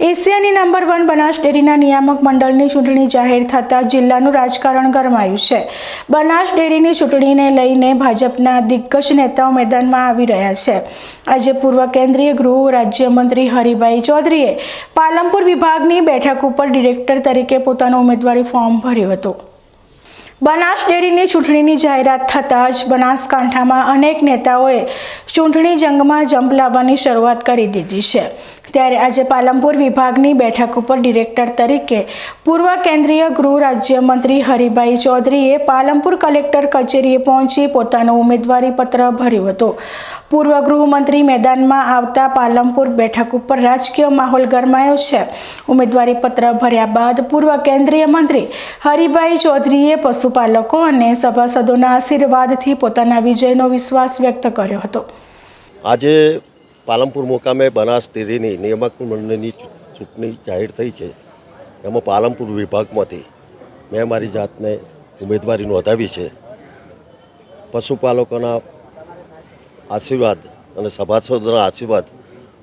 એશિયાની નંબર 1 બનાસ ડેરીના નિયામક મંડળની ચૂંટણી જાહેર થતાં જિલ્લાનું રાજકારણ ગરમાયું છે। બનાસ ડેરીની ચૂંટણીને લઈને ભાજપના દિગ્ગજ નેતાઓ મેદાનમાં આવી રહ્યા છે। આજે પૂર્વ કેન્દ્રીય ગૃહ રાજ્યમંત્રી હરિભાઈ ચૌધરીએ પાલનપુર વિભાગની બેઠક ઉપર ડિરેક્ટર તરીકે પોતાનું ઉમેદવારી ફોર્મ ભર્યું હતું। બનાસ ડેરીની ચૂંટણીની જાહેરાત થતાં જ બનાસકાંઠામાં અનેક નેતાઓએ ચૂંટણી જંગમાં ઝંપલાવવાની શરૂઆત કરી દીધી છે। ત્યારે આજે પાલનપુર વિભાગની બેઠક ઉપર ડિરેક્ટર તરીકે પૂર્વ કેન્દ્રીય ગૃહ રાજ્યમંત્રી હરિભાઈ ચૌધરીએ પાલનપુર કલેક્ટર કચેરીએ પહોંચી પોતાનું ઉમેદવારી પત્ર ભર્યું હતું। પૂર્વ ગૃહમંત્રી મેદાનમાં આવતા પાલનપુર બેઠક ઉપર રાજકીય માહોલ ગરમાયો છે। ઉમેદવારી પત્ર ભર્યા બાદ પૂર્વ કેન્દ્રીય મંત્રી હરિભાઈ ચૌધરીએ પશુપાલકો અને સભાસદોના આશીર્વાદથી પોતાના વિજયનો વિશ્વાસ વ્યક્ત કર્યો હતો। આજે પાલનપુર મુકામે બનાસ ડેરીની નિયામક મંડળની ચૂંટણી જાહેર થઈ છે। એમાં પાલનપુર વિભાગમાંથી મેં મારી જાતને ઉમેદવારી નોંધાવી છે। પશુપાલકોના આશીર્વાદ અને સભાસદોના આશીર્વાદ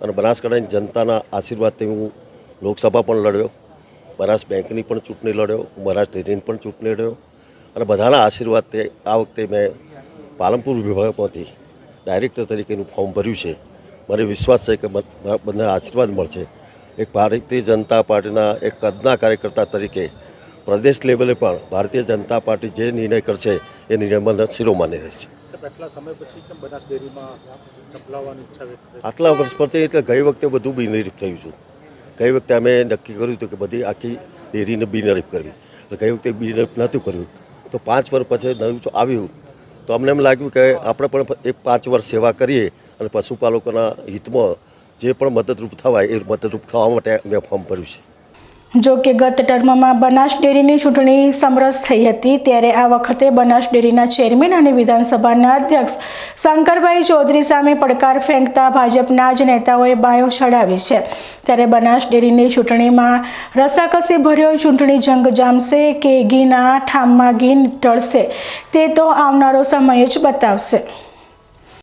અને બનાસકાંઠાની જનતાના આશીર્વાદથી હું લોકસભા પણ લડ્યો, બનાસ બેંકની પણ ચૂંટણી લડ્યો, બનાસ ડેરીની પણ ચૂંટણી લડ્યો અને બધાના આશીર્વાદથી આ વખતે મેં પાલનપુર વિભાગમાંથી ડાયરેક્ટર તરીકેનું ફોર્મ ભર્યું છે। મને વિશ્વાસ છે કે બધા આશીર્વાદ મળશે। એક ભારતીય જનતા પાર્ટીના એક કદના કાર્યકર્તા તરીકે પ્રદેશ લેવલે પણ ભારતીય જનતા પાર્ટી જે નિર્ણય કરશે એ નિર્ણયમાં શિરોમાને રહેશે। આટલા વર્ષ પરથી એટલે ગઈ વખતે બધું બિનહરીફ થયું છું। ગઈ વખતે અમે નક્કી કર્યું હતું કે બધી આખી ડેરીને બિનહરીફ કરવી, એટલે ગઈ વખતે બિનહરીફ નહોતું કર્યું તો 5 વર્ષ પછી નવું આવ્યું તો અમને એમ લાગ્યું કે આપણે પણ એક 5 વર્ષ સેવા કરીએ અને પશુપાલકોના હિતમાં જે પણ મદદરૂપ થવાય એ મદદરૂપ થવા માટે મેં ફોર્મ ભર્યું છે। જો કે ગત ટર્મમાં બનાસ ડેરીની ચૂંટણી સમરસ થઈ હતી, ત્યારે આ વખતે બનાસ ડેરીના ચેરમેન અને વિધાનસભાના અધ્યક્ષ શંકરભાઈ ચૌધરી સામે પડકાર ફેંકતા ભાજપના જ નેતાઓએ બાયો ચડાવી છે। ત્યારે બનાસ ડેરીની ચૂંટણીમાં રસાકસી ભર્યો ચૂંટણી જંગ જામશે કે ઘીના ઠામમાં ઘી ઢળશે તે તો આવનારો સમય જ બતાવશે।